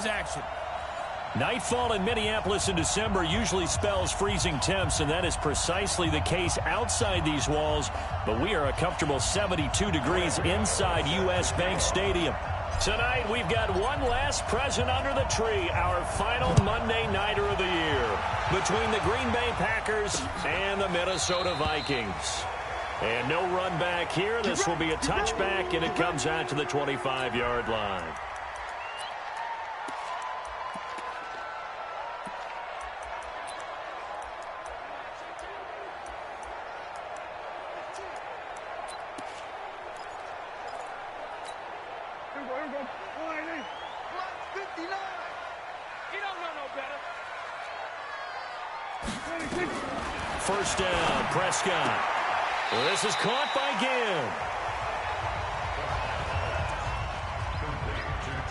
his action. Nightfall in Minneapolis in December usually spells freezing temps, and that is precisely the case outside these walls. But we are a comfortable 72 degrees inside U.S. Bank Stadium. Tonight, we've got one last present under the tree, our final Monday Nighter of the year, between the Green Bay Packers and the Minnesota Vikings. And no run back here. This will be a touchback, and it comes out to the 25-yard line. First down, Prescott. Well, this is caught by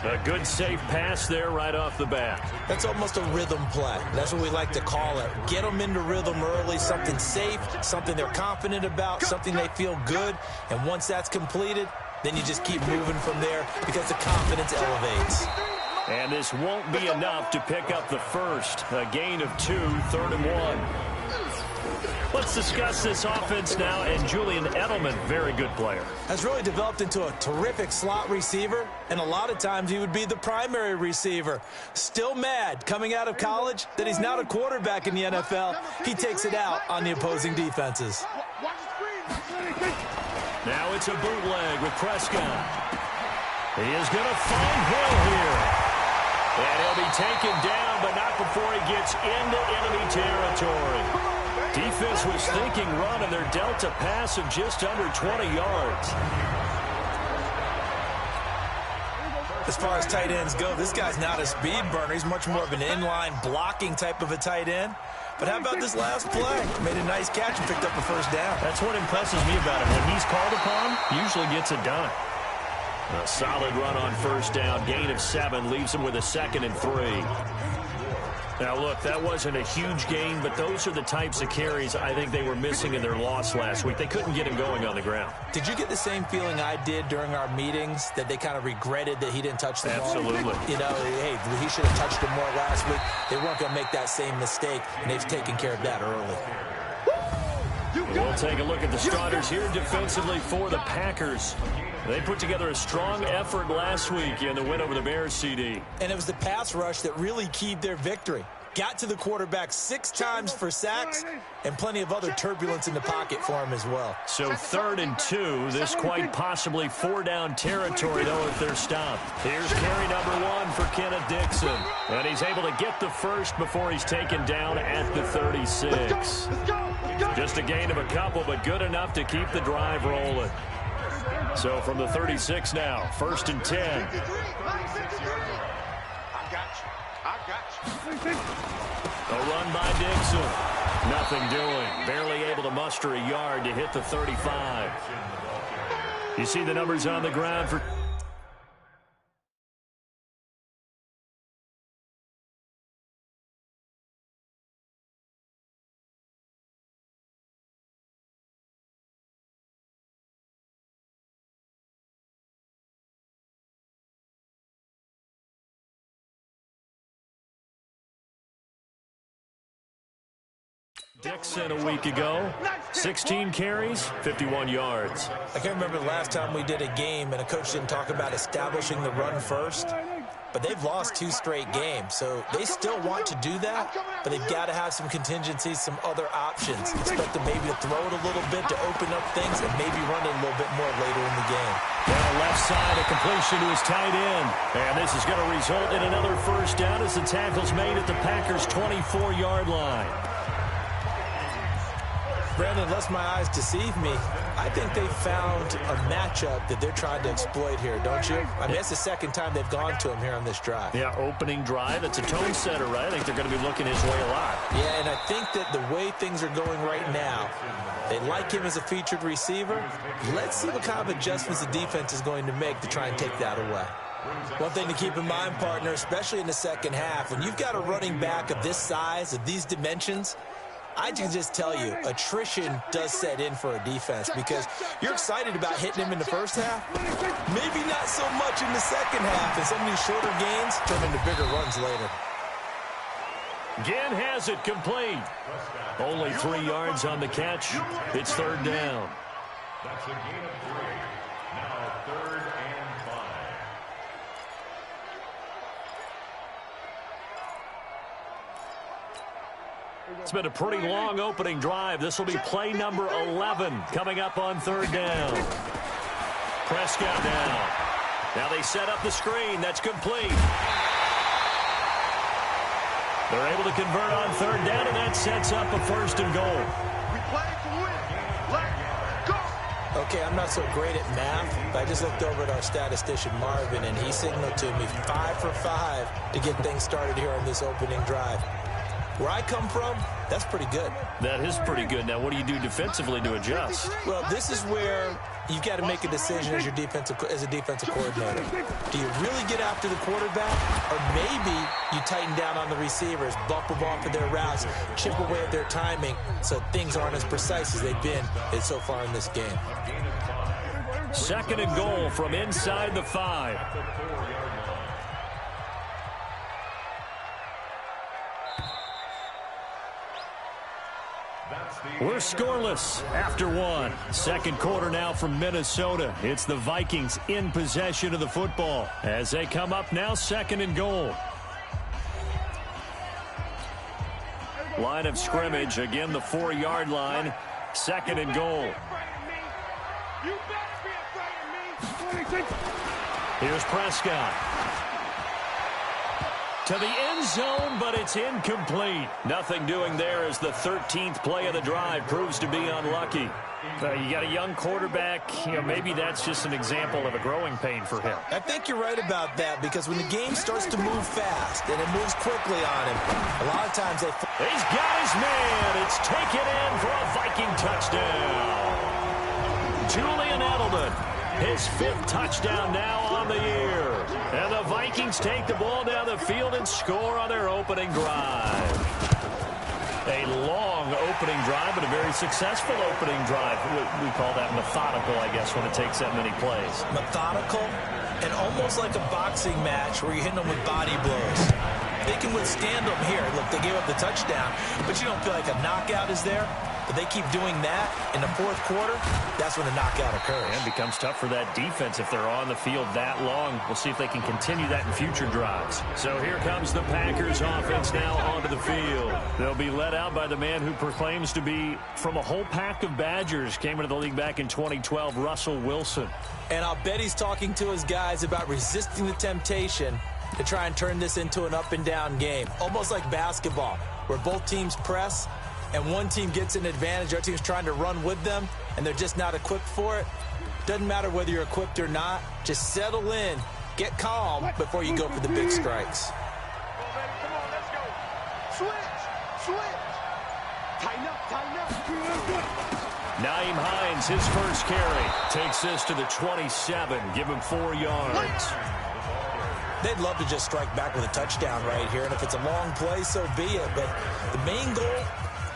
Gibb. A good, safe pass there right off the bat. That's almost a rhythm play. That's what we like to call it. Get them into rhythm early, something safe, something they're confident about, something they feel good. And once that's completed, then you just keep moving from there because the confidence elevates. And this won't be enough to pick up the first. A gain of 2, 3rd and 1. Let's discuss this offense now, and Julian Edelman, very good player. Has really developed into a terrific slot receiver, and a lot of times he would be the primary receiver. Still mad coming out of college that he's not a quarterback in the NFL. He takes it out on the opposing defenses. Now it's a bootleg with Prescott. He is going to find Hill here. And he'll be taken down, but not before he gets into enemy territory. Defense was thinking run, and they're dealt a pass of just under 20 yards. As far as tight ends go, this guy's not a speed burner. He's much more of an inline blocking type of a tight end. But how about this last play? Made a nice catch and picked up a first down. That's what impresses me about him. When he's called upon, usually gets it done. A solid run on first down. Gain of 7 leaves him with a 2nd and 3. Now, look, that wasn't a huge gain, but those are the types of carries I think they were missing in their loss last week. They couldn't get him going on the ground. Did you get the same feeling I did during our meetings, that they kind of regretted that he didn't touch the ball? Absolutely. You know, hey, he should have touched him more last week. They weren't going to make that same mistake, and they've taken care of that early. We'll take a look at the starters here defensively for the Packers. They put together a strong effort last week in the win over the Bears, CD. And it was the pass rush that really keyed their victory. Got to the quarterback 6 times for sacks and plenty of other turbulence in the pocket for him as well. So 3rd and 2. This quite possibly 4-down territory, though, if they're stopped. Here's carry number 1 for Kenneth Dixon. And he's able to get the first before he's taken down at the 36. Just a gain of a couple, but good enough to keep the drive rolling. So from the 36 now, 1st and 10. A run by Dixon. Nothing doing. Barely able to muster a yard to hit the 35. You see the numbers on the ground for... Dixon a week ago, 16 carries, 51 yards. I can't remember the last time we did a game and a coach didn't talk about establishing the run first, but they've lost 2 straight games, so they still want to do that, but they've got to have some contingencies, some other options. Expect them maybe to throw it a little bit to open up things and maybe run it a little bit more later in the game. Down left side, a completion to his tight end, and this is going to result in another first down as the tackle's made at the Packers' 24-yard line. Brandon, unless my eyes deceive me, I think they found a matchup that they're trying to exploit here, don't you? I mean, that's the second time they've gone to him here on this drive. Yeah, opening drive. It's a tone setter, right? I think they're going to be looking his way a lot. Yeah, and I think that the way things are going right now, they like him as a featured receiver. Let's see what kind of adjustments the defense is going to make to try and take that away. One thing to keep in mind, partner, especially in the second half, when you've got a running back of this size, of these dimensions, I can just tell you, attrition does set in for a defense because you're excited about hitting him in the first half. Maybe not so much in the second half, and some of these shorter gains turn into bigger runs later. Ginn has it complete. Only 3 yards on the catch. It's third down. That's a gain of 3. Now 3rd and 5. It's been a pretty long opening drive. This will be play number 11 coming up on third down. Prescott now. Now they set up the screen. That's complete. They're able to convert on third down, and that sets up a 1st and goal. We play to win. Let's go. Okay, I'm not so great at math, but I just looked over at our statistician, Marvin, and he signaled to me 5 for 5 to get things started here on this opening drive. Where I come from, that's pretty good. That is pretty good. Now, what do you do defensively to adjust? Well, this is where you've got to make a decision as a defensive coordinator. Do you really get after the quarterback, or maybe you tighten down on the receivers, bump them off of their routes, chip away at their timing so things aren't as precise as they've been so far in this game? 2nd and goal from inside the 5. We're scoreless after 1. 2nd quarter now from Minnesota. It's the Vikings in possession of the football as they come up now 2nd and goal. Line of scrimmage, again the 4-yard line. 2nd and goal. Here's Prescott. To the end zone, but it's incomplete. Nothing doing there as the 13th play of the drive proves to be unlucky. You got a young quarterback. Maybe that's just an example of a growing pain for him. I think you're right about that because when the game starts to move fast and it moves quickly on him, a lot of times they... He's got his man. It's taken in for a Viking touchdown. Julian Edelman, his 5th touchdown now on the year. And the Vikings take the ball down the field and score on their opening drive. A long opening drive, but a very successful opening drive. We call that methodical, I guess, when it takes that many plays. Methodical and almost like a boxing match where you're hitting them with body blows. They can withstand them here. Look, they gave up the touchdown, but you don't feel like a knockout is there. But they keep doing that in the 4th quarter, that's when the knockout occurs. And it becomes tough for that defense if they're on the field that long. We'll see if they can continue that in future drives. So here comes the Packers offense now onto the field. They'll be led out by the man who proclaims to be from a whole pack of Badgers. Came into the league back in 2012, Russell Wilson. And I'll bet he's talking to his guys about resisting the temptation to try and turn this into an up-and-down game. Almost like basketball, where both teams press, and one team gets an advantage, our team's trying to run with them, and they're just not equipped for it. Doesn't matter whether you're equipped or not. Just settle in, get calm before you go for the big strikes. Come on, let's go. Switch. Tighten up. Nyheim Hines, his first carry, takes this to the 27. Give him 4 yards. They'd love to just strike back with a touchdown right here, and if it's a long play, so be it. But the main goal,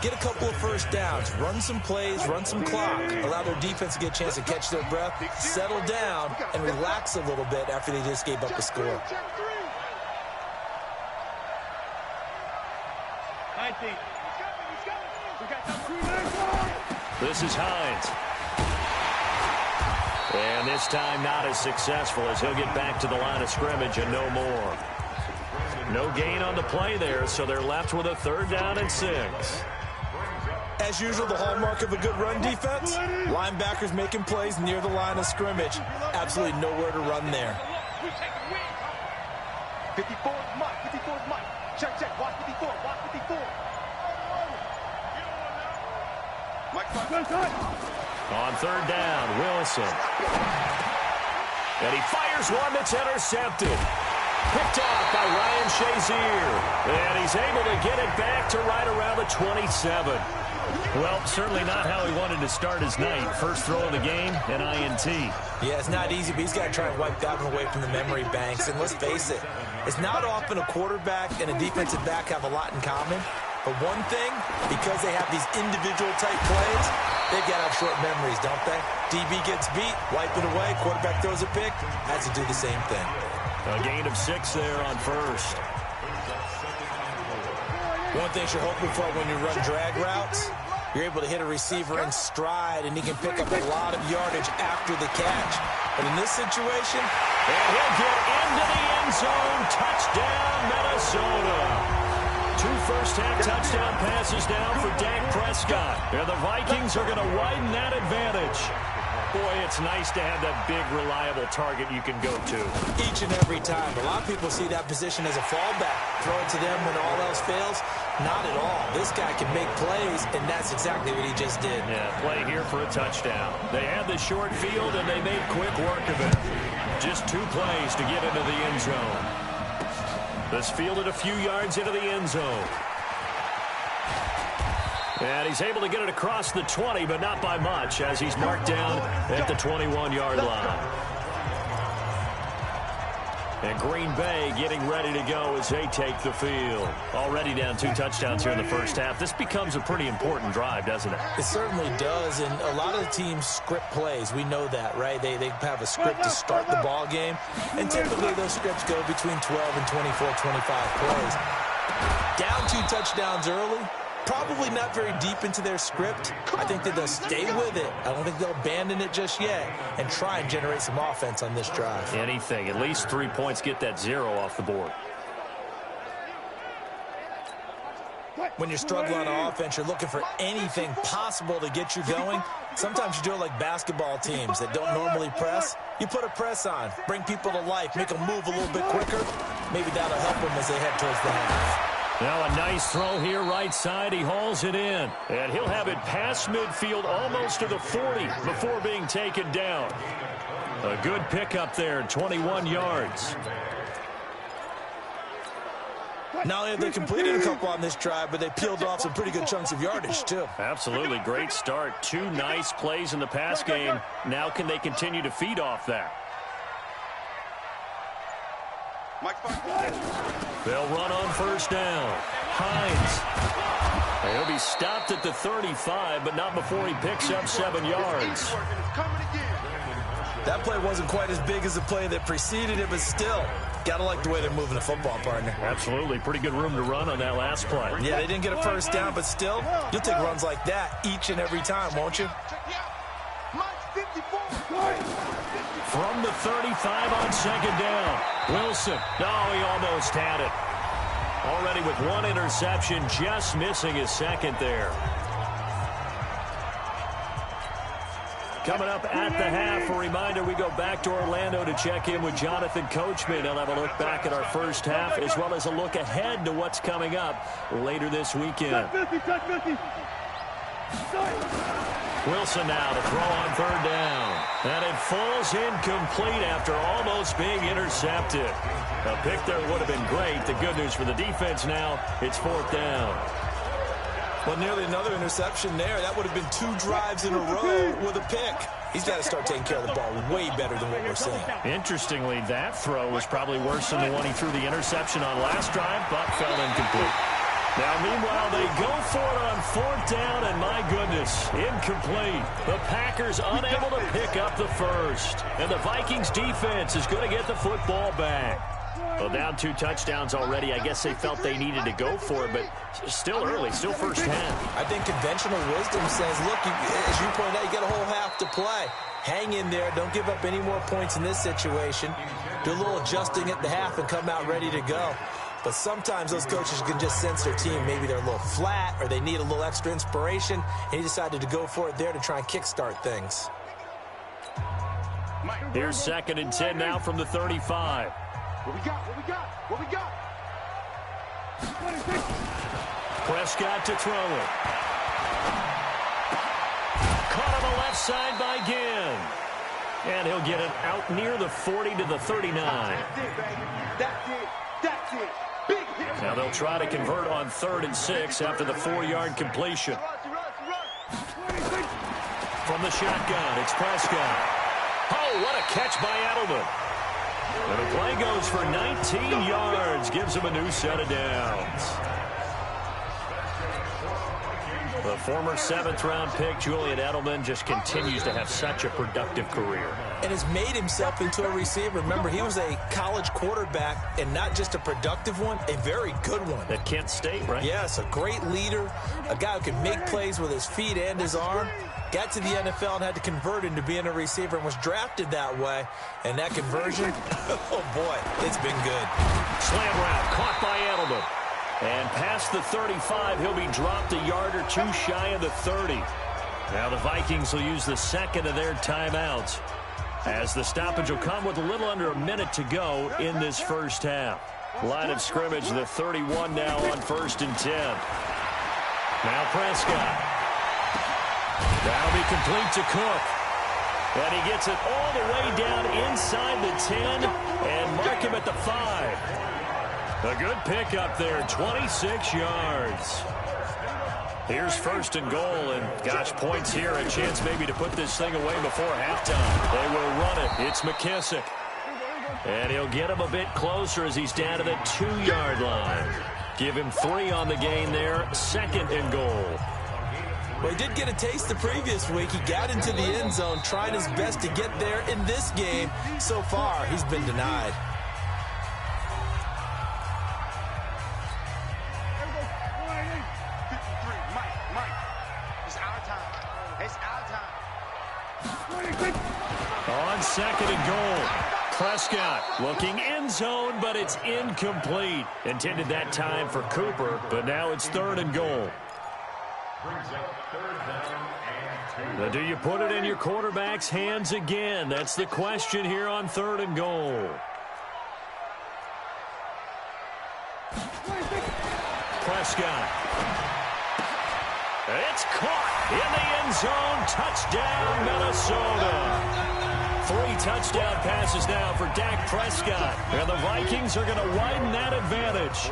get a couple of first downs, run some plays, run some clock, allow their defense to get a chance to catch their breath, settle down, and relax a little bit after they just gave up the score. This is Hines. And this time not as successful as he'll get back to the line of scrimmage and no more. No gain on the play there, so they're left with a 3rd down and 6. As usual, the hallmark of a good run defense, linebackers making plays near the line of scrimmage. Absolutely nowhere to run there. 54 Mike. Check. Watch 54. On 3rd down, Wilson. And he fires one that's intercepted. Picked off by Ryan Shazier. And he's able to get it back to right around the 27. Well, certainly not how he wanted to start his night. First throw of the game, an INT. Yeah, it's not easy, but he's got to try and wipe that one away from the memory banks. And let's face it, it's not often a quarterback and a defensive back have a lot in common. But one thing, because they have these individual type plays, they've got to have short memories, don't they? DB gets beat, wipe it away, quarterback throws a pick, has to do the same thing. A gain of 6 there on first. One thing you're hoping for when you run drag routes, you're able to hit a receiver in stride, and he can pick up a lot of yardage after the catch. But in this situation, and he'll get into the end zone. Touchdown, Minnesota. 2 first-half touchdown passes down for Dak Prescott. And the Vikings are going to widen that advantage. Boy, it's nice to have that big, reliable target you can go to. Each and every time. A lot of people see that position as a fallback. Throw it to them when all else fails. Not at all. This guy can make plays, and that's exactly what he just did. Yeah, play here for a touchdown. They had the short field, and they made quick work of it. Just 2 plays to get into the end zone. This fielded a few yards into the end zone. And he's able to get it across the 20, but not by much, as he's marked down at the 21-yard line. And Green Bay getting ready to go as they take the field. Already down 2 touchdowns here in the first half. This becomes a pretty important drive, doesn't it? It certainly does, and a lot of the teams script plays. We know that, right? They have a script to start the ball game, and typically those scripts go between 12 and 24, 25 plays. Down 2 touchdowns early. Probably not very deep into their script. I think that they'll stay with it. I don't think they'll abandon it just yet and try and generate some offense on this drive. Anything. At least 3 points, get that 0 off the board. When you're struggling on offense, you're looking for anything possible to get you going. Sometimes you do it like basketball teams that don't normally press. You put a press on, bring people to life, make them move a little bit quicker. Maybe that'll help them as they head towards the half. Now a nice throw here right side. He hauls it in. And he'll have it past midfield almost to the 40 before being taken down. A good pickup there, 21 yards. Not only have they completed a couple on this drive, but they peeled off some pretty good chunks of yardage, too. Absolutely. Great start. 2 nice plays in the pass game. Now can they continue to feed off that? They'll run on first down. Hines. He'll be stopped at the 35, but not before he picks up 7 yards. That play wasn't quite as big as the play that preceded it, but still, gotta like the way they're moving the football, partner. Absolutely. Pretty good room to run on that last play. Yeah, they didn't get a first down, but still, you'll take runs like that each and every time, won't you? From the 35 on second down. Wilson. No, he almost had it. Already with 1 interception, just missing his second there. Coming up at the half, a reminder, we go back to Orlando to check in with Jonathan Coachman. He'll have a look back at our first half, as well as a look ahead to what's coming up later this weekend. Wilson now to throw on third down. And it falls incomplete after almost being intercepted. A pick there would have been great. The good news for the defense now, it's 4th down. Well, nearly another interception there. That would have been 2 drives in a row with a pick. He's got to start taking care of the ball way better than what we're seeing. Interestingly, that throw was probably worse than the one he threw the interception on last drive, but fell incomplete. Now, meanwhile, they go for it on 4th down, and my goodness, incomplete. The Packers unable to pick up the first. And the Vikings defense is going to get the football back. Well, down 2 touchdowns already. I guess they felt they needed to go for it, but still early, still first half. I think conventional wisdom says, look, as you pointed out, you got a whole half to play. Hang in there. Don't give up any more points in this situation. Do a little adjusting at the half and come out ready to go. But sometimes those coaches can just sense their team. Maybe they're a little flat or they need a little extra inspiration, and he decided to go for it there to try and kickstart things. Here's 2nd and 10 now from the 35. What we got? What we got? What we got? Prescott to throw it. Caught on the left side by Ginn. And he'll get it out near the 40 to the 39. That's it, baby. That's it. That's it. Big hit. Now they'll try to convert on 3rd and 6 after the 4-yard completion. From the shotgun, it's Prescott. Oh, what a catch by Edelman. And the play goes for 19 yards, gives him a new set of downs. The former 7th-round pick, Julian Edelman, just continues to have such a productive career. And has made himself into a receiver. Remember, he was a college quarterback, and not just a productive one, a very good one. At Kent State, right? Yes, a great leader, a guy who can make plays with his feet and his arm. Got to the NFL and had to convert into being a receiver and was drafted that way. And that conversion, oh boy, it's been good. Slam route, caught by Edelman. And past the 35, he'll be dropped a yard or two shy of the 30. Now the Vikings will use the second of their timeouts, as the stoppage will come with a little under a minute to go in this first half. Line of scrimmage, the 31 now on 1st and 10. Now Prescott. That'll be complete to Cook. And he gets it all the way down inside the 10 and mark him at the 5. A good pick up there, 26 yards. Here's 1st and goal, and gosh, points here, a chance maybe to put this thing away before halftime. They will run it. It's McKissick. And he'll get him a bit closer as he's down to the 2-yard line. Give him 3 on the gain there, 2nd and goal. Well, he did get a taste the previous week. He got into the end zone, trying his best to get there in this game. So far, he's been denied. On 2nd and goal, Prescott looking end zone, but it's incomplete. Intended that time for Cooper, but now it's 3rd and goal. Now, do you put it in your quarterback's hands again? That's the question here on 3rd and goal. Prescott. It's caught in the end zone. Touchdown, Minnesota. 3 touchdown passes now for Dak Prescott. And the Vikings are going to widen that advantage.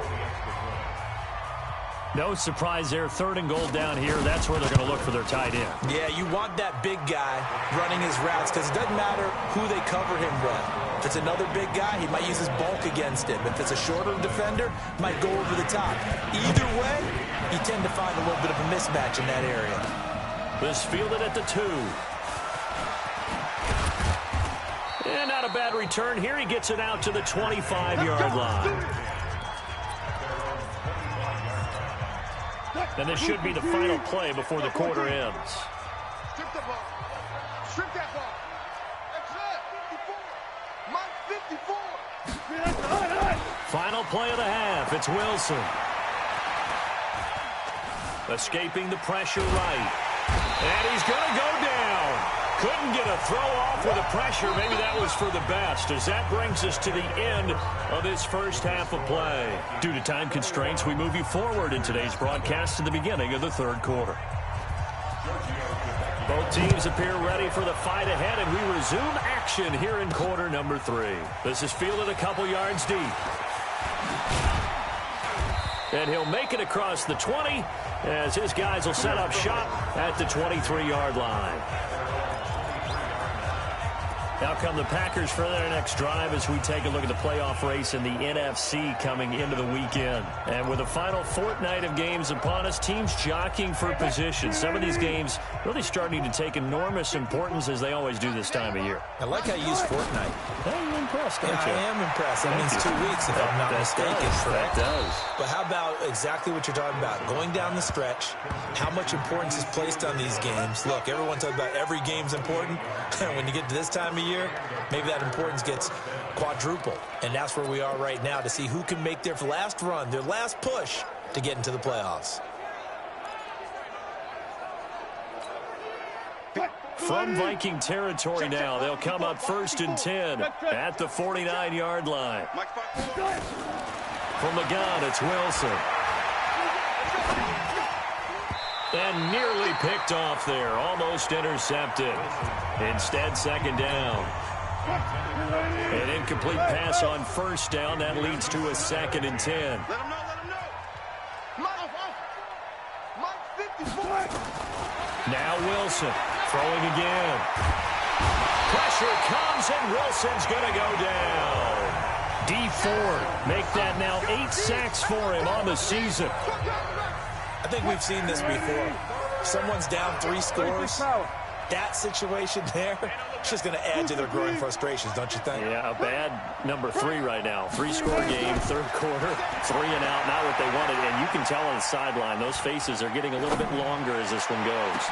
No surprise there. 3rd and goal down here. That's where they're going to look for their tight end. Yeah, you want that big guy running his routes because it doesn't matter who they cover him with. If it's another big guy, he might use his bulk against him. If it's a shorter defender, might go over the top. Either way, you tend to find a little bit of a mismatch in that area. This fielded at the 2. And not a bad return here. He gets it out to the 25-yard line. And this should be the final play before the quarter ends. Strip the ball. Strip that ball. That's it. 54. Mike 54. Final play of the half. It's Wilson. Escaping the pressure right. And he's going to go down. Couldn't get a throw off with the pressure. Maybe that was for the best, as that brings us to the end of this first half of play. Due to time constraints, we move you forward in today's broadcast to the beginning of the 3rd quarter. Both teams appear ready for the fight ahead, and we resume action here in quarter number 3. This is fielded a couple yards deep. And he'll make it across the 20 as his guys will set up shop at the 23-yard line. Now come the Packers for their next drive as we take a look at the playoff race in the NFC coming into the weekend. And with the final fortnight of games upon us, teams jockeying for position. Some of these games really starting to take enormous importance as they always do this time of year. I like how you use fortnight. Hey, you're impressed, aren't you? I am impressed. That means 2 weeks if I'm not mistaken. That does. But how about exactly what you're talking about? Going down the stretch, how much importance is placed on these games. Look, everyone talks about every game's important. When you get to this time of year, maybe that importance gets quadrupled. And that's where we are right now to see who can make their last run, their last push to get into the playoffs. From Viking territory now, they'll come up 1st and 10 at the 49-yard line. From the gun, it's Wilson. And nearly picked off there, almost intercepted. Instead, 2nd down. An incomplete pass on 1st down. That leads to a 2nd and 10. Let him know, let him know. Mike 54. Now Wilson throwing again. Pressure comes, and Wilson's going to go down. D Ford make that now 8 sacks for him on the season. I think we've seen this before. Someone's down 3 scores. That situation there, it's just going to add to their growing frustrations, don't you think? Yeah, a bad number 3 right now. 3-score game, third quarter, 3 and out, not what they wanted. And you can tell on the sideline, those faces are getting a little bit longer as this one goes.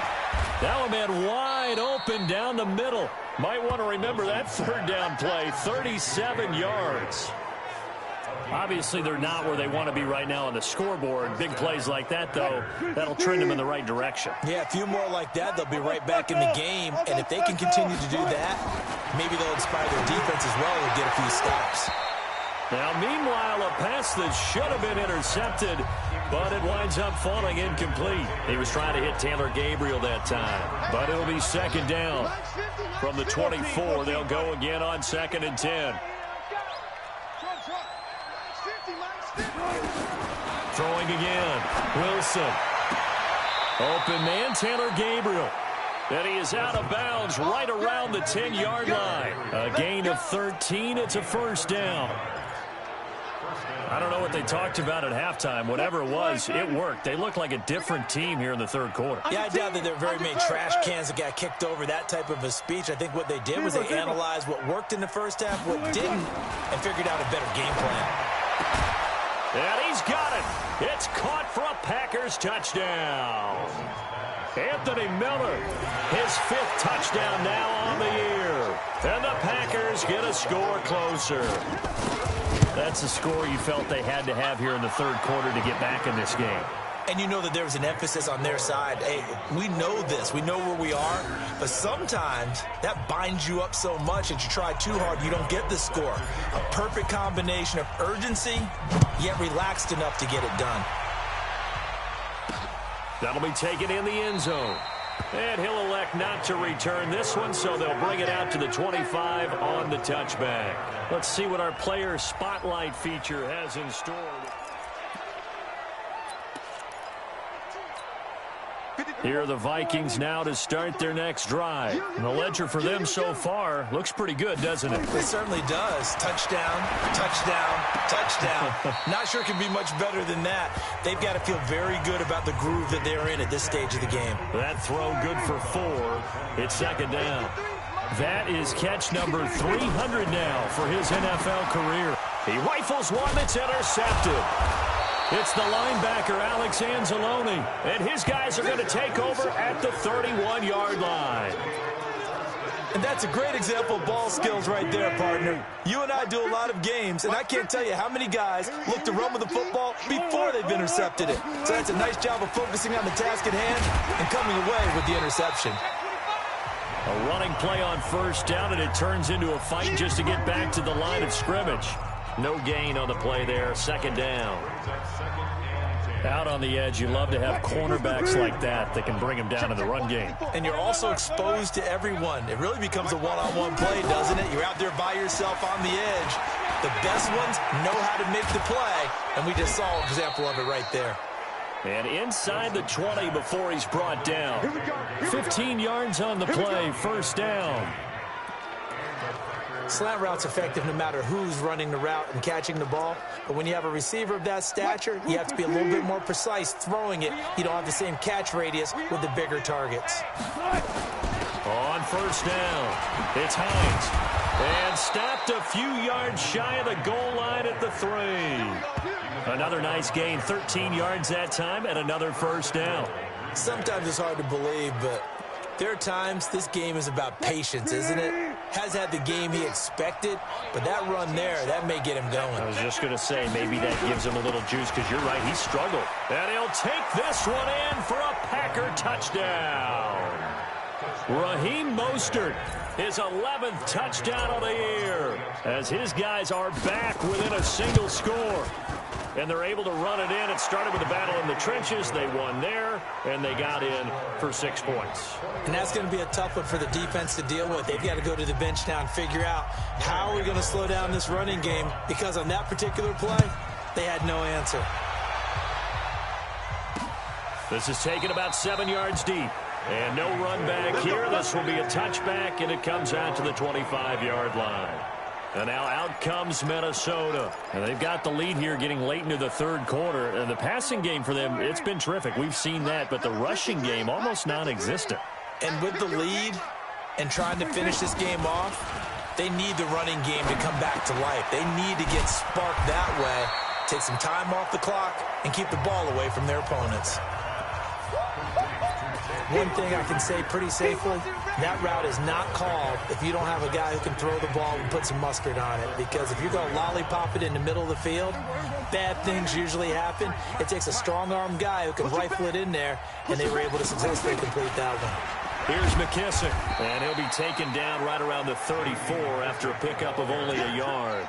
Now a man wide open down the middle. Might want to remember that third down play, 37 yards. Obviously, they're not where they want to be right now on the scoreboard. Big plays like that, though, that'll trend them in the right direction. Yeah, a few more like that, they'll be right back in the game. And if they can continue to do that, maybe they'll inspire their defense as well and get a few stops. Now, meanwhile, a pass that should have been intercepted, but it winds up falling incomplete. He was trying to hit Taylor Gabriel that time, but it'll be second down. From the 24, they'll go again on 2nd and 10. Throwing again. Wilson. Open man, Taylor Gabriel. And he is out of bounds right around the 10-yard line. A gain of 13. It's a first down. I don't know what they talked about at halftime. Whatever it was, it worked. They look like a different team here in the third quarter. Yeah, I doubt that there are very many trash cans that got kicked over, that type of a speech. I think what they did was they analyzed what worked in the first half, what didn't, and figured out a better game plan. And he's got it. It's caught for a Packers touchdown. Anthony Miller, his 5th touchdown now on the year. And the Packers get a score closer. That's a score you felt they had to have here in the third quarter to get back in this game. And you know that there was an emphasis on their side. Hey, we know this. We know where we are. But sometimes that binds you up so much that you try too hard, you don't get the score. A perfect combination of urgency, yet relaxed enough to get it done. That'll be taken in the end zone. And he'll elect not to return this one, so they'll bring it out to the 25 on the touchback. Let's see what our player spotlight feature has in store. Here are the Vikings now to start their next drive. And the ledger for them so far looks pretty good, doesn't it? It certainly does. Touchdown, touchdown, touchdown. Not sure it can be much better than that. They've got to feel very good about the groove that they're in at this stage of the game. That throw good for 4. It's second down. That is catch number 300 now for his NFL career. He rifles one that's intercepted. It's the linebacker, Alex Anzalone, and his guys are going to take over at the 31-yard line. And that's a great example of ball skills right there, partner. You and I do a lot of games, and I can't tell you how many guys look to run with the football before they've intercepted it. So that's a nice job of focusing on the task at hand and coming away with the interception. A running play on first down, and it turns into a fight just to get back to the line of scrimmage. No gain on the play there, second down. Out on the edge, you love to have cornerbacks like that can bring them down in the run game. And you're also exposed to everyone. It really becomes a one-on-one play, doesn't it? You're out there by yourself on the edge. The best ones know how to make the play, and we just saw an example of it right there. And inside the 20 before he's brought down. 15 yards on the play, first down. Slant route's effective no matter who's running the route and catching the ball. But when you have a receiver of that stature, you have to be a little bit more precise throwing it. You don't have the same catch radius with the bigger targets. On first down, it's Hines. And stopped a few yards shy of the goal line at the 3. Another nice gain, 13 yards that time, and another first down. Sometimes it's hard to believe, but there are times this game is about patience, isn't it? Has had the game he expected, but that run there, that may get him going. I was just going to say, maybe that gives him a little juice, because you're right, he struggled. And he'll take this one in for a Packer touchdown. Raheem Mostert, his 11th touchdown of the year, as his guys are back within a single score. And they're able to run it in. It started with a battle in the trenches. They won there, and they got in for 6 points. And that's going to be a tough one for the defense to deal with. They've got to go to the bench now and figure out how are we going to slow down this running game, because on that particular play, they had no answer. This is taken about 7 yards deep. And no run back here. This will be a touchback, and it comes out to the 25-yard line. And now out comes Minnesota. And they've got the lead here getting late into the third quarter. And the passing game for them, it's been terrific. We've seen that. But the rushing game, almost non-existent. And with the lead and trying to finish this game off, they need the running game to come back to life. They need to get sparked that way, take some time off the clock, and keep the ball away from their opponents. One thing I can say pretty safely, that route is not called if you don't have a guy who can throw the ball and put some mustard on it. Because if you're going to lollipop it in the middle of the field, bad things usually happen. It takes a strong-armed guy who can rifle it in there, and they were able to successfully complete that one. Here's McKissick, and he'll be taken down right around the 34 after a pickup of only a yard.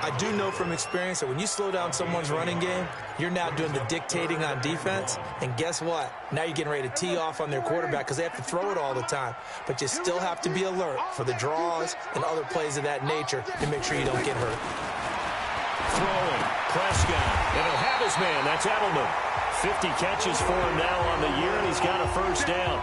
I do know from experience that when you slow down someone's running game, you're now doing the dictating on defense. And guess what? Now you're getting ready to tee off on their quarterback because they have to throw it all the time. But you still have to be alert for the draws and other plays of that nature to make sure you don't get hurt. Throwing, Prescott, and he'll have his man. That's Edelman. 50 catches for him now on the year, and he's got a first down.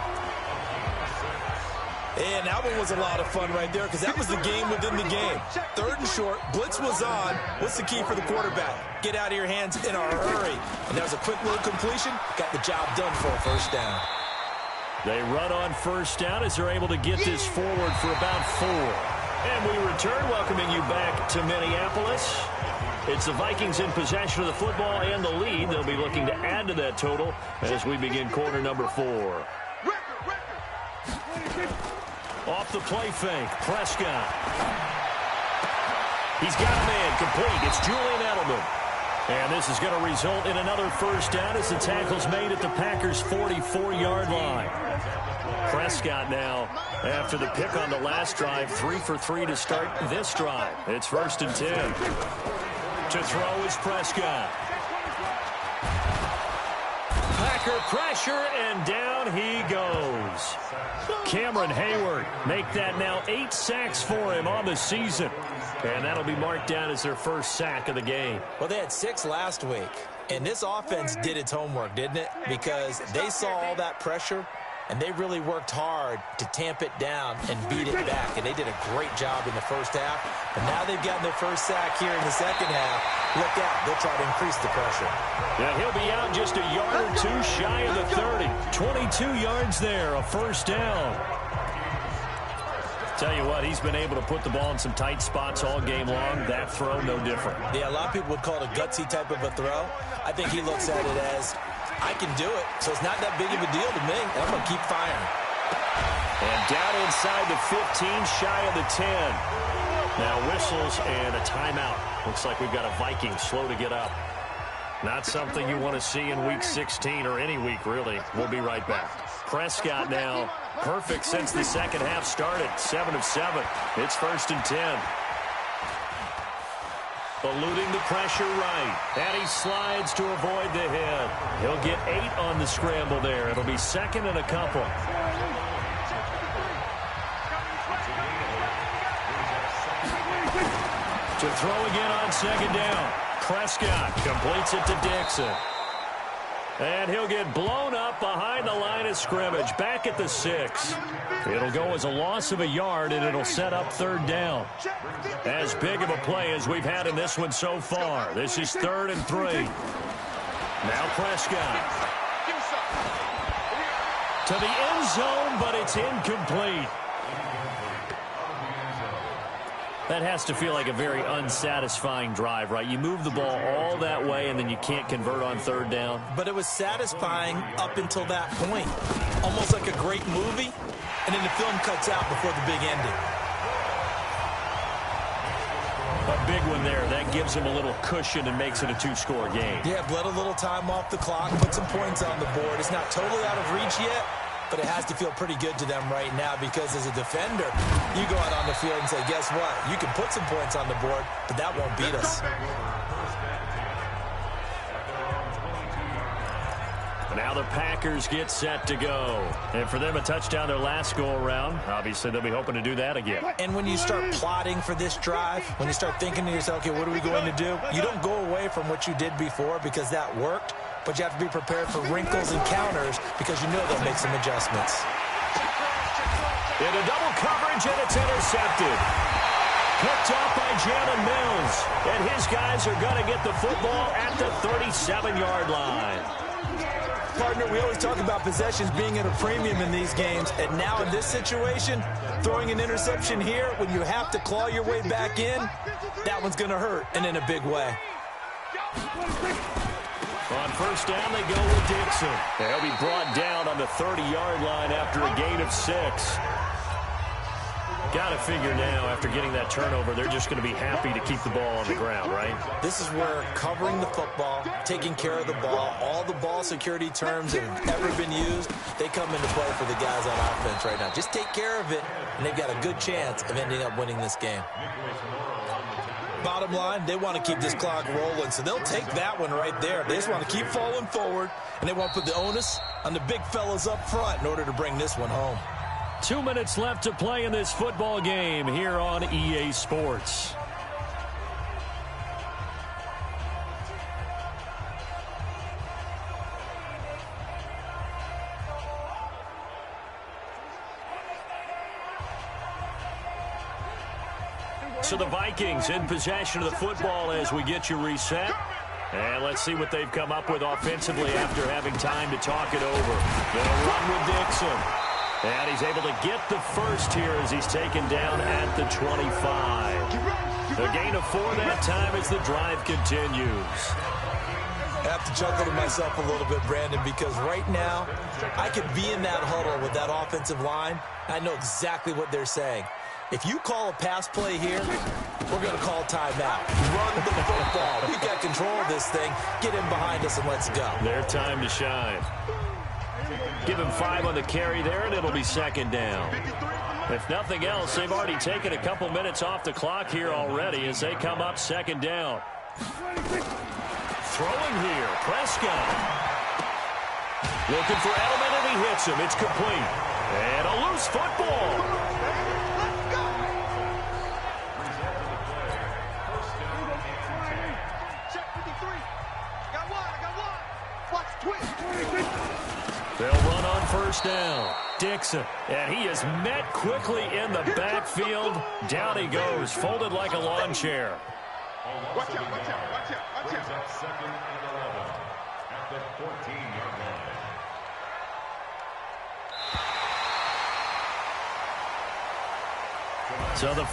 And that one was a lot of fun right there because that was the game within the game. Third and short, blitz was on. What's the key for the quarterback? Get out of your hands in a hurry. And that was a quick little completion. Got the job done for a first down. They run on first down as they're able to get this forward for about 4. And we return, welcoming you back to Minneapolis. It's the Vikings in possession of the football and the lead. They'll be looking to add to that total as we begin quarter number 4. Off the play fake, Prescott. He's got a man complete. It's Julian Edelman. And this is going to result in another first down as the tackle's made at the Packers' 44-yard line. Prescott now, after the pick on the last drive, 3 for 3 to start this drive. It's 1st and 10. To throw is Prescott. Packer pressure, and down he goes. Cameron Hayward make that now 8 sacks for him on the season. And that'll be marked down as their first sack of the game. Well, they had 6 last week. And this offense did its homework, didn't it? Because they saw all that pressure, and they really worked hard to tamp it down and beat it back. And they did a great job in the first half. And now they've gotten their first sack here in the second half. Look out. They'll try to increase the pressure. Yeah, he'll be out just a yard or 2 shy of the 30. 22 yards there, a first down. Tell you what, he's been able to put the ball in some tight spots all game long. That throw, no different. Yeah, a lot of people would call it a gutsy type of a throw. I think he looks at it as, I can do it, so it's not that big of a deal to me, and I'm going to keep firing. And down inside the 15, shy of the 10. Now whistles and a timeout. Looks like we've got a Viking slow to get up. Not something you want to see in Week 16 or any week, really. We'll be right back. Prescott now, perfect since the second half started. 7 of 7. It's 1st and 10. Eluding the pressure right. And he slides to avoid the hit. He'll get 8 on the scramble there. It'll be 2nd and a couple. To throw again on 2nd down. Prescott completes it to Dixon. And he'll get blown up behind the line of scrimmage. Back at the 6. It'll go as a loss of a yard, and it'll set up 3rd down. As big of a play as we've had in this one so far. This is 3rd and 3. Now Prescott. To the end zone, but it's incomplete. That has to feel like a very unsatisfying drive, right? You move the ball all that way, and then you can't convert on 3rd down. But it was satisfying up until that point. Almost like a great movie, and then the film cuts out before the big ending. A big one there. That gives him a little cushion and makes it a 2-score game. Yeah, bled a little time off the clock, put some points on the board. It's not totally out of reach yet, but it has to feel pretty good to them right now because as a defender, you go out on the field and say, guess what? You can put some points on the board, but that won't beat us. Now the Packers get set to go. And for them, a touchdown their last go-around. Obviously, they'll be hoping to do that again. And when you start plotting for this drive, when you start thinking to yourself, okay, what are we going to do? You don't go away from what you did before because that worked. But you have to be prepared for wrinkles and counters because you know they'll make some adjustments. Into double coverage, and it's intercepted. Picked up by Jalen Mills. And his guys are going to get the football at the 37-yard line. Partner, we always talk about possessions being at a premium in these games, and now in this situation, throwing an interception here when you have to claw your way back in, that one's going to hurt, and in a big way. On first down, they go with Dixon. They'll be brought down on the 30-yard line after a gain of 6. Got to figure now, after getting that turnover, they're just going to be happy to keep the ball on the ground, right? This is where covering the football, taking care of the ball, all the ball security terms that have ever been used, they come into play for the guys on offense right now. Just take care of it, and they've got a good chance of ending up winning this game. Bottom line, they want to keep this clock rolling, so they'll take that one right there. They just want to keep falling forward, and they want to put the onus on the big fellas up front in order to bring this one home. 2 minutes left to play in this football game here on EA Sports. So the Vikings in possession of the football as we get you reset. And let's see what they've come up with offensively after having time to talk it over. They'll run with Dixon. And he's able to get the first here as he's taken down at the 25. A gain of 4 that time as the drive continues. I have to chuckle to myself a little bit, Brandon, because right now I could be in that huddle with that offensive line. I know exactly what they're saying. If you call a pass play here, we're going to call timeout. Run the football. We got control of this thing. Get in behind us and let's go. Their time to shine. Give him 5 on the carry there, and it'll be second down. If nothing else, they've already taken a couple minutes off the clock here already as they come up second down. Throwing here, Prescott. Looking for Edelman, and he hits him. It's complete. And a loose football. They'll run on first down. Dixon, and he is met quickly in the backfield. Down he goes, folded like a lawn chair. Watch out, watch out, watch out, watch out. Second and 11 at the 14-yard line. So the